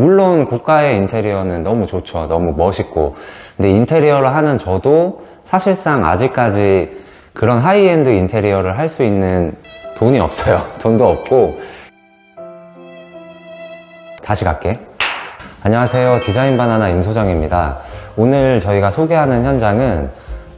물론 고가의 인테리어는 너무 좋죠. 너무 멋있고. 근데 인테리어를 하는 저도 사실상 아직까지 그런 하이엔드 인테리어를 할 수 있는 돈이 없어요. 돈도 없고. 다시 갈게. 안녕하세요. 디자인 바나나 임 소장입니다. 오늘 저희가 소개하는 현장은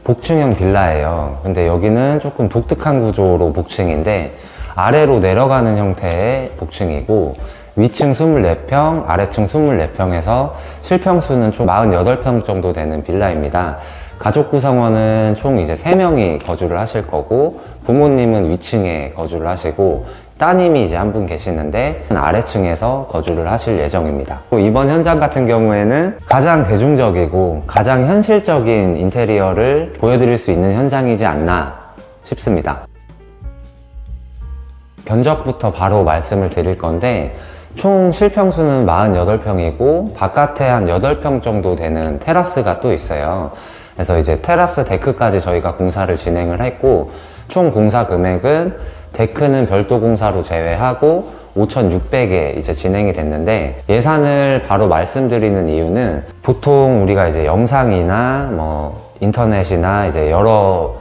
복층형 빌라예요. 근데 여기는 조금 독특한 구조로 복층인데 아래로 내려가는 형태의 복층이고 위층 24평, 아래층 24평에서 실평수는 총 48평 정도 되는 빌라입니다. 가족 구성원은 총 이제 3명이 거주를 하실 거고 부모님은 위층에 거주를 하시고 따님이 이제 한 분 계시는데 아래층에서 거주를 하실 예정입니다. 이번 현장 같은 경우에는 가장 대중적이고 가장 현실적인 인테리어를 보여드릴 수 있는 현장이지 않나 싶습니다. 견적부터 바로 말씀을 드릴 건데 총 실평수는 48평이고 바깥에 한 8평 정도 되는 테라스가 또 있어요. 그래서 이제 테라스 데크까지 저희가 공사를 진행을 했고 총 공사 금액은 데크는 별도 공사로 제외하고 5,600에 이제 진행이 됐는데 예산을 바로 말씀드리는 이유는 보통 우리가 이제 영상이나 뭐 인터넷이나 이제 여러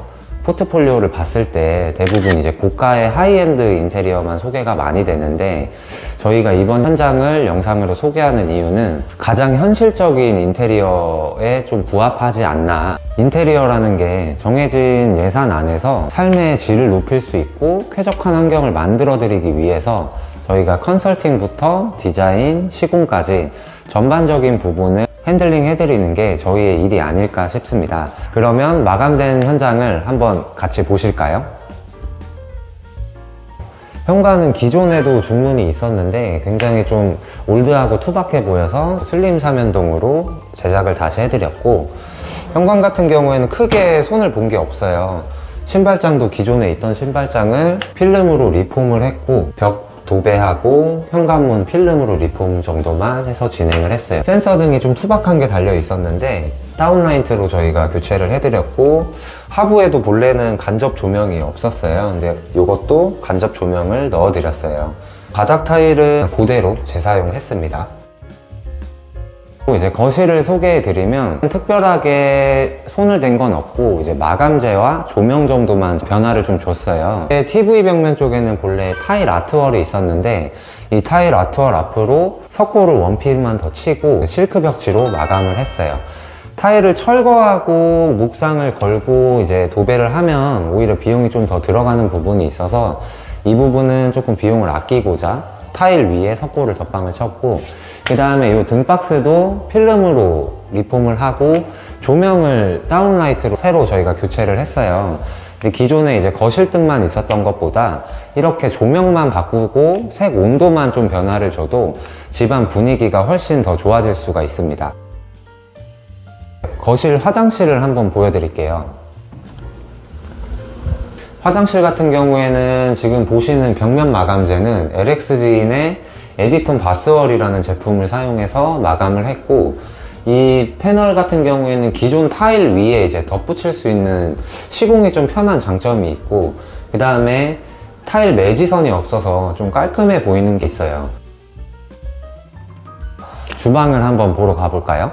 포트폴리오를 봤을 때 대부분 이제 고가의 하이엔드 인테리어만 소개가 많이 되는데 저희가 이번 현장을 영상으로 소개하는 이유는 가장 현실적인 인테리어에 좀 부합하지 않나. 인테리어라는 게 정해진 예산 안에서 삶의 질을 높일 수 있고 쾌적한 환경을 만들어 드리기 위해서 저희가 컨설팅부터 디자인, 시공까지 전반적인 부분을 핸들링 해드리는 게 저희의 일이 아닐까 싶습니다. 그러면 마감된 현장을 한번 같이 보실까요? 현관은 기존에도 중문이 있었는데 굉장히 좀 올드하고 투박해 보여서 슬림 사면동으로 제작을 다시 해드렸고 현관 같은 경우에는 크게 손을 본 게 없어요. 신발장도 기존에 있던 신발장을 필름으로 리폼을 했고 벽 도배하고 현관문 필름으로 리폼 정도만 해서 진행을 했어요. 센서 등이 좀 투박한 게 달려 있었는데 다운라이트로 저희가 교체를 해드렸고 하부에도 본래는 간접 조명이 없었어요. 근데 이것도 간접 조명을 넣어드렸어요. 바닥 타일은 그대로 재사용했습니다. 이제 거실을 소개해드리면 특별하게 손을 댄 건 없고 이제 마감재와 조명 정도만 변화를 좀 줬어요. TV 벽면 쪽에는 본래 타일 아트월이 있었는데 이 타일 아트월 앞으로 석고를 원필만 더 치고 실크 벽지로 마감을 했어요. 타일을 철거하고 목상을 걸고 이제 도배를 하면 오히려 비용이 좀 더 들어가는 부분이 있어서 이 부분은 조금 비용을 아끼고자 타일 위에 석고를 덧방을 쳤고 그 다음에 이 등박스도 필름으로 리폼을 하고 조명을 다운라이트로 새로 저희가 교체를 했어요. 근데 기존에 이제 거실등만 있었던 것보다 이렇게 조명만 바꾸고 색 온도만 좀 변화를 줘도 집안 분위기가 훨씬 더 좋아질 수가 있습니다. 거실 화장실을 한번 보여드릴게요. 화장실 같은 경우에는 지금 보시는 벽면 마감재는 LX진의 에디톤 바스월이라는 제품을 사용해서 마감을 했고 이 패널 같은 경우에는 기존 타일 위에 이제 덧붙일 수 있는 시공이 좀 편한 장점이 있고 그 다음에 타일 매지선이 없어서 좀 깔끔해 보이는 게 있어요. 주방을 한번 보러 가볼까요?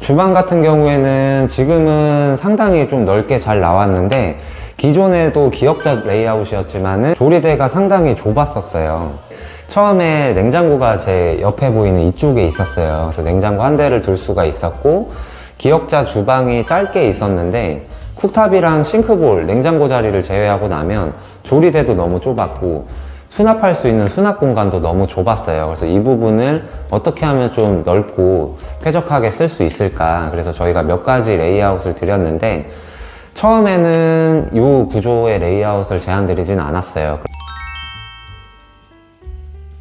주방 같은 경우에는 지금은 상당히 좀 넓게 잘 나왔는데 기존에도 기역자 레이아웃이었지만 조리대가 상당히 좁았었어요. 처음에 냉장고가 제 옆에 보이는 이쪽에 있었어요. 그래서 냉장고 한 대를 둘 수가 있었고 기역자 주방이 짧게 있었는데 쿡탑이랑 싱크볼, 냉장고 자리를 제외하고 나면 조리대도 너무 좁았고 수납할 수 있는 수납 공간도 너무 좁았어요. 그래서 이 부분을 어떻게 하면 좀 넓고 쾌적하게 쓸 수 있을까 그래서 저희가 몇 가지 레이아웃을 드렸는데 처음에는 이 구조의 레이아웃을 제안드리진 않았어요.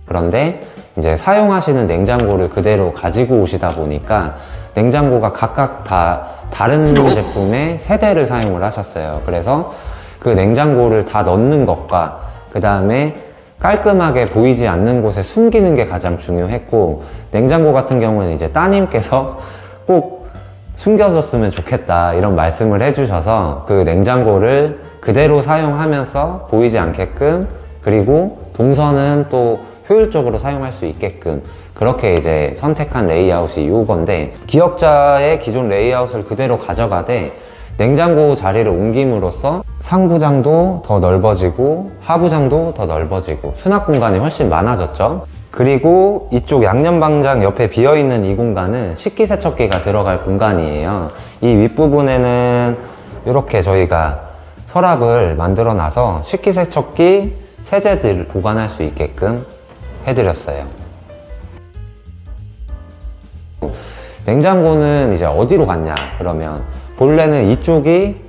그런데 이제 사용하시는 냉장고를 그대로 가지고 오시다 보니까 냉장고가 각각 다 다른 제품의 세 대를 사용을 하셨어요. 그래서 그 냉장고를 다 넣는 것과 그 다음에 깔끔하게 보이지 않는 곳에 숨기는 게 가장 중요했고 냉장고 같은 경우는 이제 따님께서 꼭 숨겨줬으면 좋겠다 이런 말씀을 해주셔서 그 냉장고를 그대로 사용하면서 보이지 않게끔 그리고 동선은 또 효율적으로 사용할 수 있게끔 그렇게 이제 선택한 레이아웃이 요건데, 기역자의 기존 레이아웃을 그대로 가져가되 냉장고 자리를 옮김으로써 상부장도 더 넓어지고 하부장도 더 넓어지고 수납 공간이 훨씬 많아졌죠. 그리고 이쪽 양념방장 옆에 비어있는 이 공간은 식기세척기가 들어갈 공간이에요. 이 윗부분에는 이렇게 저희가 서랍을 만들어 놔서 식기세척기 세제들을 보관할 수 있게끔 해드렸어요. 냉장고는 이제 어디로 갔냐 그러면, 본래는 이쪽이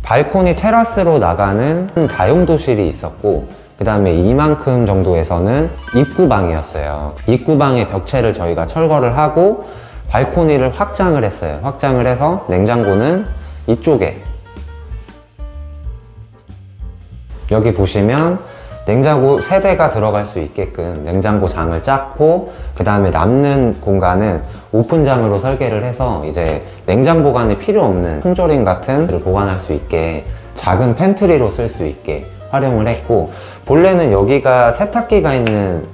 발코니 테라스로 나가는 다용도실이 있었고, 그 다음에 이만큼 정도에서는 입구방이었어요. 입구방의 벽체를 저희가 철거를 하고 발코니를 확장을 했어요. 확장을 해서 냉장고는 이쪽에, 여기 보시면 냉장고 3대가 들어갈 수 있게끔 냉장고 장을 짰고, 그 다음에 남는 공간은 오픈장으로 설계를 해서 이제 냉장 보관이 필요 없는 통조림 같은 걸 보관할 수 있게 작은 팬트리로 쓸 수 있게 활용을 했고, 본래는 여기가 세탁기가 있는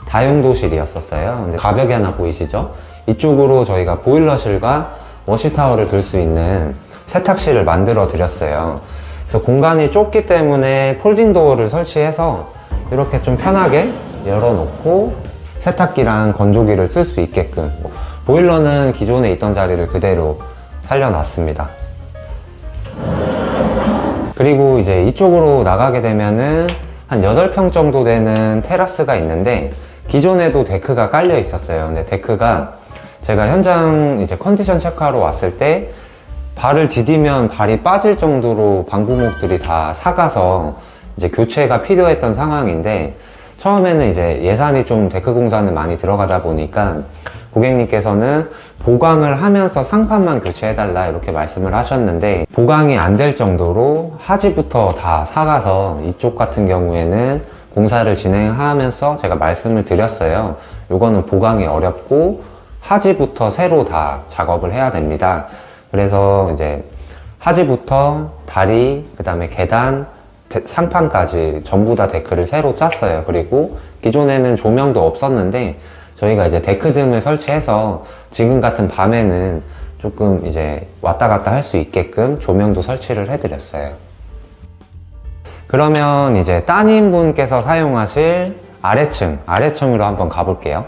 다용도실이었었어요. 근데 가벽이 하나 보이시죠? 이쪽으로 저희가 보일러실과 워시타워를 둘 수 있는 세탁실을 만들어 드렸어요. 그래서 공간이 좁기 때문에 폴딩 도어를 설치해서 이렇게 좀 편하게 열어놓고 세탁기랑 건조기를 쓸 수 있게끔, 보일러는 기존에 있던 자리를 그대로 살려놨습니다. 그리고 이제 이쪽으로 나가게 되면은 한 8평 정도 되는 테라스가 있는데, 기존에도 데크가 깔려 있었어요. 근데 데크가 제가 현장 이제 컨디션 체크하러 왔을 때 발을 디디면 발이 빠질 정도로 방부목들이 다 삭아서 이제 교체가 필요했던 상황인데, 처음에는 이제 예산이 좀 데크 공사는 많이 들어가다 보니까 고객님께서는 보강을 하면서 상판만 교체해달라 이렇게 말씀을 하셨는데, 보강이 안 될 정도로 하지부터 다 삭아서 이쪽 같은 경우에는 공사를 진행하면서 제가 말씀을 드렸어요. 요거는 보강이 어렵고 하지부터 새로 다 작업을 해야 됩니다. 그래서 이제 하지부터 다리, 그 다음에 계단, 상판까지 전부 다 데크를 새로 짰어요. 그리고 기존에는 조명도 없었는데 저희가 이제 데크등을 설치해서 지금 같은 밤에는 조금 이제 왔다 갔다 할 수 있게끔 조명도 설치를 해드렸어요. 그러면 이제 따님분께서 사용하실 아래층으로 한번 가볼게요.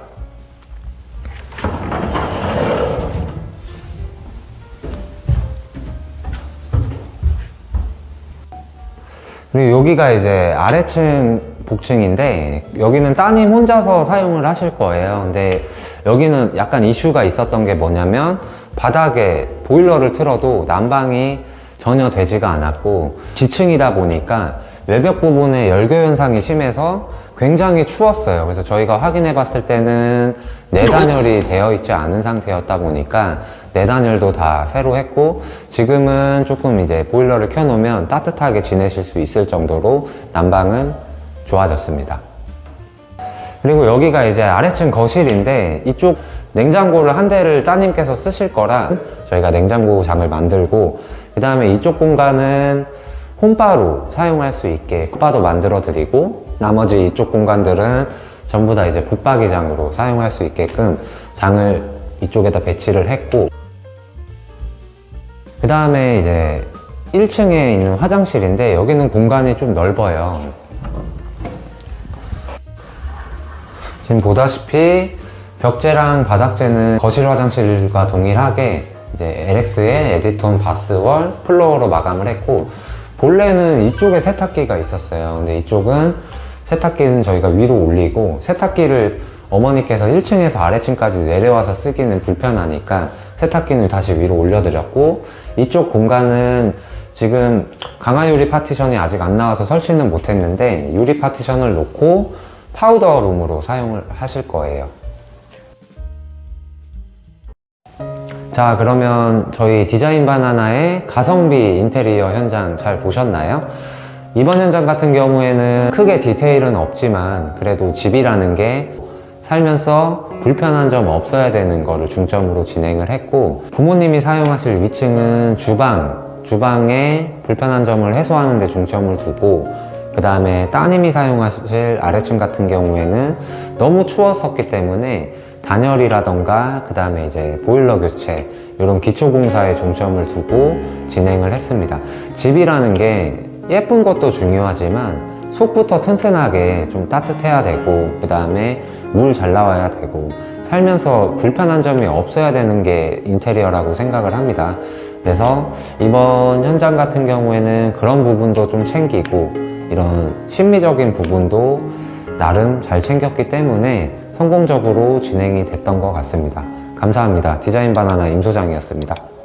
그리고 여기가 이제 아래층 복층인데, 여기는 따님 혼자서 사용을 하실 거예요. 근데 여기는 약간 이슈가 있었던 게 뭐냐면, 바닥에 보일러를 틀어도 난방이 전혀 되지가 않았고, 지층이다 보니까 외벽 부분에 열교 현상이 심해서 굉장히 추웠어요. 그래서 저희가 확인해 봤을 때는 내단열이 되어 있지 않은 상태였다 보니까 내단열도 다 새로 했고, 지금은 조금 이제 보일러를 켜놓으면 따뜻하게 지내실 수 있을 정도로 난방은 좋아졌습니다. 그리고 여기가 이제 아래층 거실인데, 이쪽 냉장고를 한 대를 따님께서 쓰실 거라 저희가 냉장고 장을 만들고, 그 다음에 이쪽 공간은 홈바로 사용할 수 있게 홈바도 만들어 드리고, 나머지 이쪽 공간들은 전부 다 이제 붙박이장으로 사용할 수 있게끔 장을 이쪽에다 배치를 했고, 그 다음에 이제 1층에 있는 화장실인데, 여기는 공간이 좀 넓어요. 지금 보다시피 벽재랑 바닥재는 거실 화장실과 동일하게 이제 LX의 에디톤 바스월 플로어로 마감을 했고, 본래는 이쪽에 세탁기가 있었어요. 근데 이쪽은 세탁기는 저희가 위로 올리고, 세탁기를 어머니께서 1층에서 아래층까지 내려와서 쓰기는 불편하니까 세탁기는 다시 위로 올려드렸고, 이쪽 공간은 지금 강화 유리 파티션이 아직 안 나와서 설치는 못했는데 유리 파티션을 놓고 파우더 룸으로 사용을 하실 거예요. 자, 그러면 저희 디자인 바나나의 가성비 인테리어 현장 잘 보셨나요? 이번 현장 같은 경우에는 크게 디테일은 없지만 그래도 집이라는 게 살면서 불편한 점 없어야 되는 거를 중점으로 진행을 했고, 부모님이 사용하실 위층은 주방에 불편한 점을 해소하는 데 중점을 두고, 그 다음에 따님이 사용하실 아래층 같은 경우에는 너무 추웠었기 때문에 단열이라던가 그 다음에 이제 보일러 교체 이런 기초공사에 중점을 두고 진행을 했습니다. 집이라는 게 예쁜 것도 중요하지만 속부터 튼튼하게 좀 따뜻해야 되고 그 다음에 물 잘 나와야 되고 살면서 불편한 점이 없어야 되는 게 인테리어라고 생각을 합니다. 그래서 이번 현장 같은 경우에는 그런 부분도 좀 챙기고 이런 심미적인 부분도 나름 잘 챙겼기 때문에 성공적으로 진행이 됐던 것 같습니다. 감사합니다. 디자인 바나나 임 소장이었습니다.